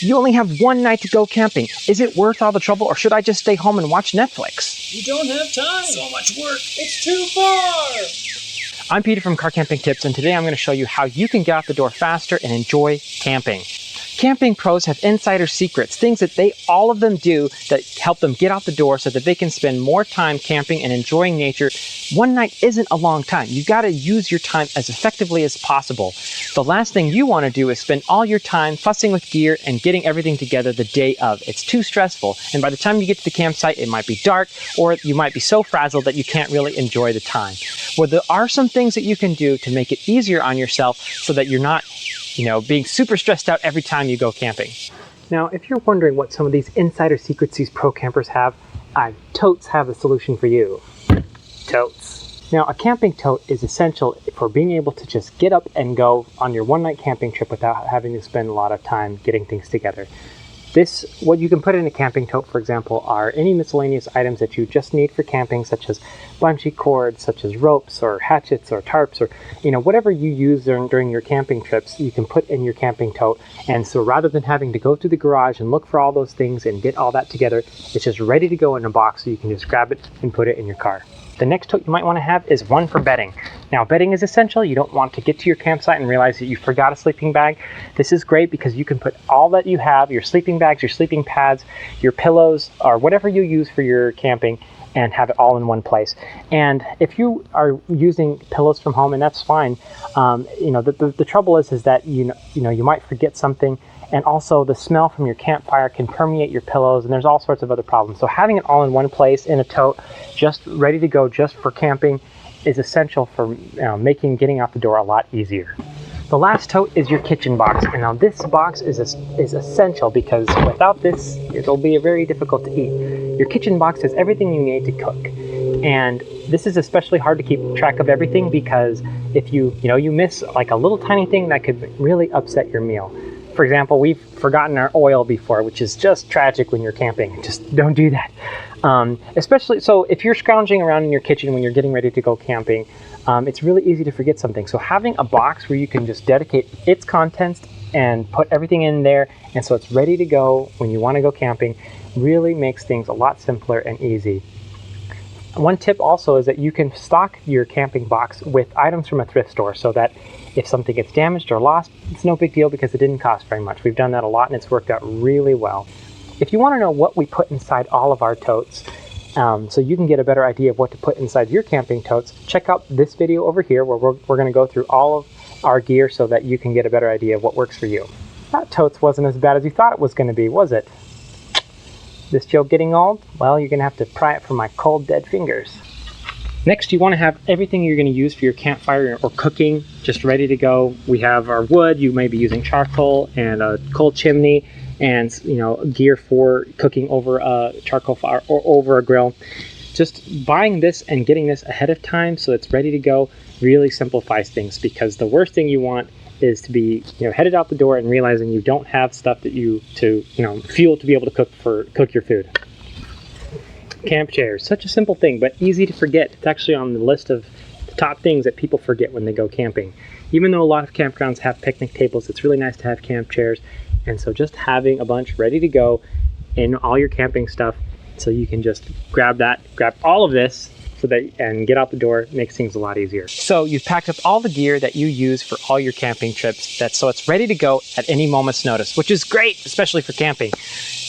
You only have one night to go camping. Is it worth all the trouble, or should I just stay home and watch Netflix? You don't have time. So much work. It's too far. I'm Peter from Car Camping Tips, and today I'm going to show you how you can get out the door faster and enjoy camping. Camping pros have insider secrets, things that all of them do that help them get out the door so that they can spend more time camping and enjoying nature. One night isn't a long time. You got to use your time as effectively as possible. The last thing you want to do is spend all your time fussing with gear and getting everything together the day of. It's too stressful, and by the time you get to the campsite, it might be dark, or you might be so frazzled that you can't really enjoy the time. Well, there are some things that you can do to make it easier on yourself so that you're not being super stressed out every time you go camping. Now, if you're wondering what some of these insider secrets these pro campers have, Totes have the solution for you. Totes. Now, a camping tote is essential for being able to just get up and go on your one-night camping trip without having to spend a lot of time getting things together. What you can put in a camping tote, for example, are any miscellaneous items that you just need for camping, such as bungee cords, such as ropes or hatchets or tarps, or whatever you use during your camping trips, you can put in your camping tote. And so rather than having to go to the garage and look for all those things and get all that together, it's just ready to go in a box, so you can just grab it and put it in your car. The next tote you might want to have is one for bedding. Now, bedding is essential. You don't want to get to your campsite and realize that you forgot a sleeping bag. This is great because you can put all that you have, your sleeping bags, your sleeping pads, your pillows, or whatever you use for your camping, and have it all in one place. And if you are using pillows from home, and that's fine, the trouble is that you might forget something. And also the smell from your campfire can permeate your pillows, and there's all sorts of other problems. So having it all in one place in a tote, just ready to go just for camping, is essential for making getting out the door a lot easier. The last tote is your kitchen box. And now this box is essential because without this, it'll be very difficult to eat. Your kitchen box has everything you need to cook. And this is especially hard to keep track of everything because if you miss like a little tiny thing, that could really upset your meal. For example, we've forgotten our oil before, which is just tragic when you're camping. Just don't do that. Especially, so if you're scrounging around in your kitchen when you're getting ready to go camping, it's really easy to forget something. So having a box where you can just dedicate its contents and put everything in there, and so it's ready to go when you want to go camping, really makes things a lot simpler and easy. One tip also is that you can stock your camping box with items from a thrift store so that if something gets damaged or lost, it's no big deal because it didn't cost very much. We've done that a lot and it's worked out really well. If you want to know what we put inside all of our totes, so you can get a better idea of what to put inside your camping totes, check out this video over here where we're going to go through all of our gear so that you can get a better idea of what works for you. That totes wasn't as bad as you thought it was going to be, was it? This joke getting old? Well, you're going to have to pry it from my cold, dead fingers. Next, you want to have everything you're going to use for your campfire or cooking just ready to go. We have our wood. You may be using charcoal and a coal chimney and gear for cooking over a charcoal fire or over a grill. Just buying this and getting this ahead of time so it's ready to go really simplifies things, because the worst thing you want is to be headed out the door and realizing you don't have stuff that fuel to be able to cook your food. Camp chairs, such a simple thing, but easy to forget. It's actually on the list of the top things that people forget when they go camping. Even though a lot of campgrounds have picnic tables, it's really nice to have camp chairs. And so just having a bunch ready to go in all your camping stuff, so you can just grab all of this and get out the door, makes things a lot easier. So you've packed up all the gear that you use for all your camping trips, so it's ready to go at any moment's notice, which is great, especially for camping.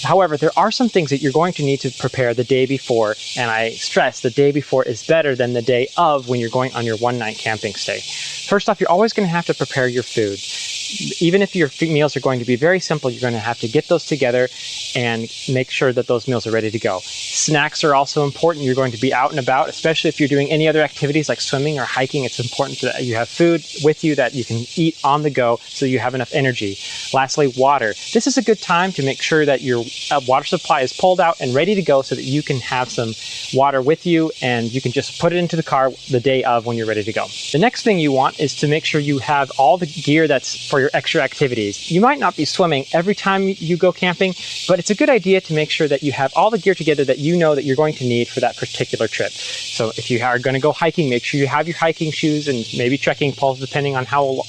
However, there are some things that you're going to need to prepare the day before, and I stress the day before is better than the day of when you're going on your one-night camping stay. First off, you're always going to have to prepare your food. Even if your meals are going to be very simple, you're going to have to get those together and make sure that those meals are ready to go. Snacks are also important. You're going to be out and about, especially if you're doing any other activities like swimming or hiking. It's important that you have food with you that you can eat on the go so you have enough energy. Lastly, water. This is a good time to make sure that your water supply is pulled out and ready to go so that you can have some water with you, and you can just put it into the car the day of when you're ready to go. The next thing you want is to make sure you have all the gear that's for your extra activities. You might not be swimming every time you go camping, but it's a good idea to make sure that you have all the gear together that you know that you're going to need for that particular trip. So if you are going to go hiking, make sure you have your hiking shoes and maybe trekking poles depending on how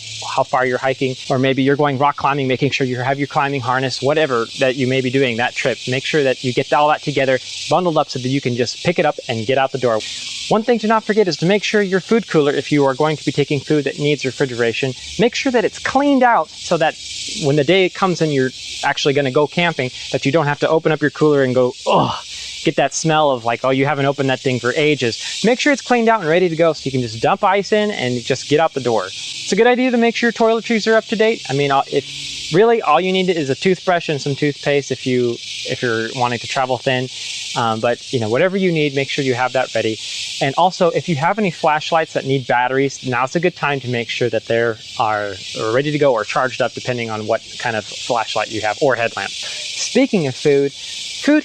far you're hiking, or maybe you're going rock climbing, making sure you have your climbing harness, whatever that you may be doing that trip. Make sure that you get all that together, bundled up so that you can just pick it up and get out the door. One thing to not forget is to make sure your food cooler, if you are going to be taking food that needs refrigeration, make sure that it's cleaned out so that when the day comes and you're actually going to go camping, that you don't have to open up your cooler and go, oh, get that smell of like, oh, you haven't opened that thing for ages. Make sure it's cleaned out and ready to go so you can just dump ice in and just get out the door. It's a good idea to make sure your toiletries are up to date. I mean, if really all you need is a toothbrush and some toothpaste if you're wanting to travel thin. But whatever you need, make sure you have that ready. And also, if you have any flashlights that need batteries, now's a good time to make sure that they are ready to go or charged up, depending on what kind of flashlight you have or headlamp. Speaking of food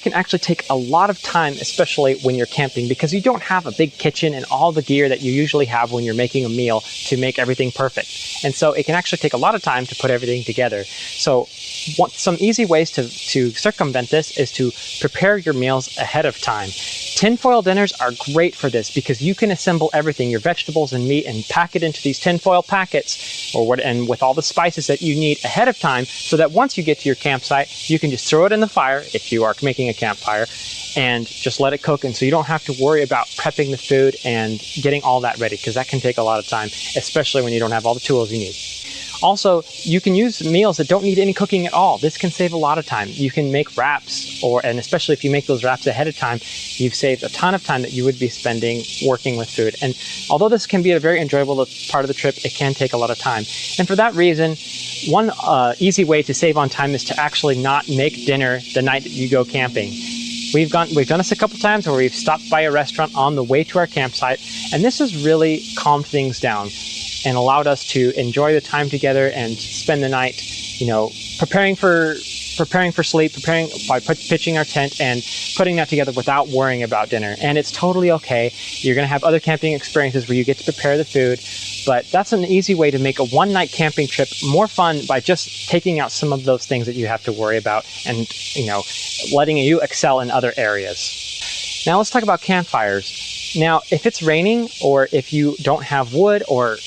can actually take a lot of time, especially when you're camping, because you don't have a big kitchen and all the gear that you usually have when you're making a meal to make everything perfect. And so it can actually take a lot of time to put everything together. So some easy ways to circumvent this is to prepare your meals ahead of time. Tinfoil dinners are great for this because you can assemble everything, your vegetables and meat, and pack it into these tinfoil packets and with all the spices that you need ahead of time, so that once you get to your campsite, you can just throw it in the fire if you are making a campfire and just let it cook. And so you don't have to worry about prepping the food and getting all that ready, because that can take a lot of time, especially when you don't have all the tools you need. Also, you can use meals that don't need any cooking at all. This can save a lot of time. You can make wraps, and especially if you make those wraps ahead of time, you've saved a ton of time that you would be spending working with food. And although this can be a very enjoyable part of the trip, it can take a lot of time. And for that reason, one easy way to save on time is to actually not make dinner the night that you go camping. We've done this a couple times where we've stopped by a restaurant on the way to our campsite, and this has really calmed things down and allowed us to enjoy the time together and spend the night, preparing for sleep, by pitching our tent and putting that together without worrying about dinner. And it's totally okay. You're going to have other camping experiences where you get to prepare the food, but that's an easy way to make a one-night camping trip more fun by just taking out some of those things that you have to worry about and, letting you excel in other areas. Now let's talk about campfires. Now, if it's raining or if you don't have wood or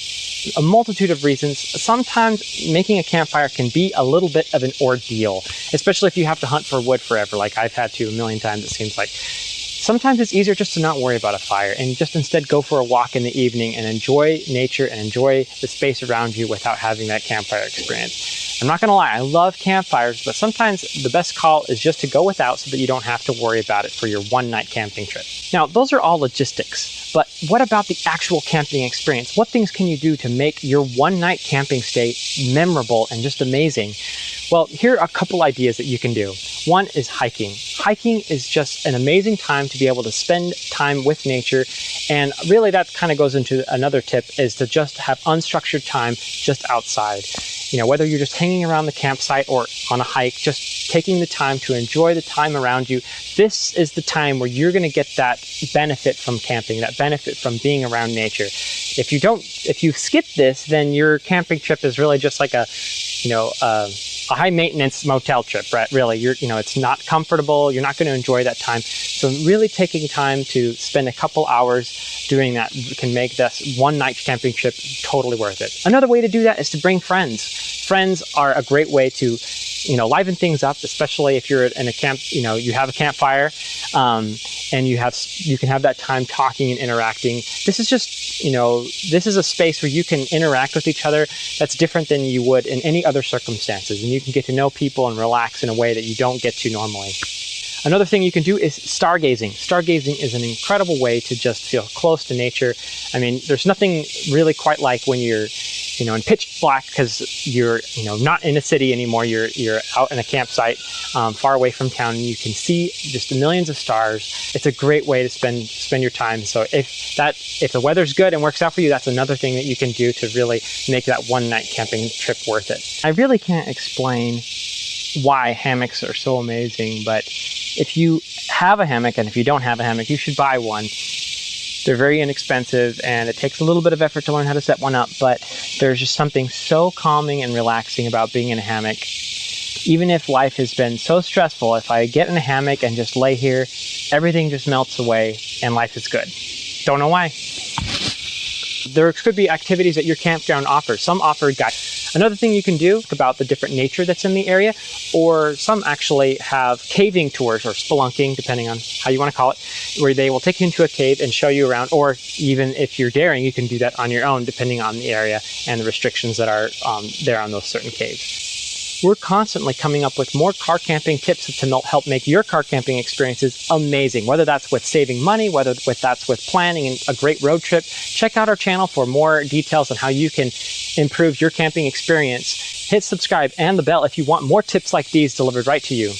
a multitude of reasons, sometimes making a campfire can be a little bit of an ordeal, especially if you have to hunt for wood forever, like I've had to a million times, it seems like. Sometimes it's easier just to not worry about a fire and just instead go for a walk in the evening and enjoy nature and enjoy the space around you without having that campfire experience. I'm not gonna lie, I love campfires, but sometimes the best call is just to go without so that you don't have to worry about it for your one-night camping trip. Now, those are all logistics, but what about the actual camping experience? What things can you do to make your one-night camping stay memorable and just amazing? Well, here are a couple ideas that you can do. One is hiking. Hiking is just an amazing time to be able to spend time with nature. And really that kind of goes into another tip, is to just have unstructured time just outside. Whether you're just hanging around the campsite or on a hike, just taking the time to enjoy the time around you. This is the time where you're going to get that benefit from camping, that benefit from being around nature. If you skip this, then your camping trip is really just like a high maintenance motel trip, right? Really, it's not comfortable. You're not going to enjoy that time. So really taking time to spend a couple hours doing that can make this one night camping trip totally worth it. Another way to do that is to bring friends. Friends are a great way to, liven things up, especially if you're in a camp, you have a campfire, and you can have that time talking and interacting. This is just, this is a space where you can interact with each other that's different than you would in any other circumstances. And you can get to know people and relax in a way that you don't get to normally. Another thing you can do is stargazing. Stargazing is an incredible way to just feel close to nature. I mean, there's nothing really quite like when you're, in pitch black, because you're, not in a city anymore. You're out in a campsite, far away from town, and you can see just millions of stars. It's a great way to spend your time. So if the weather's good and works out for you, that's another thing that you can do to really make that one night camping trip worth it. I really can't explain why hammocks are so amazing, but if you have a hammock, and if you don't have a hammock, you should buy one. They're very inexpensive, and it takes a little bit of effort to learn how to set one up, but there's just something so calming and relaxing about being in a hammock. Even if life has been so stressful, if I get in a hammock and just lay here, everything just melts away and life is good. Don't know why. There could be activities that your campground offers. Some offer guides. Another thing you can do about the different nature that's in the area, or some actually have caving tours or spelunking, depending on how you want to call it, where they will take you into a cave and show you around, or even if you're daring, you can do that on your own, depending on the area and the restrictions that are there on those certain caves. We're constantly coming up with more car camping tips to help make your car camping experiences amazing. Whether that's with saving money, whether that's with planning a great road trip, check out our channel for more details on how you can improve your camping experience. Hit subscribe and the bell if you want more tips like these delivered right to you.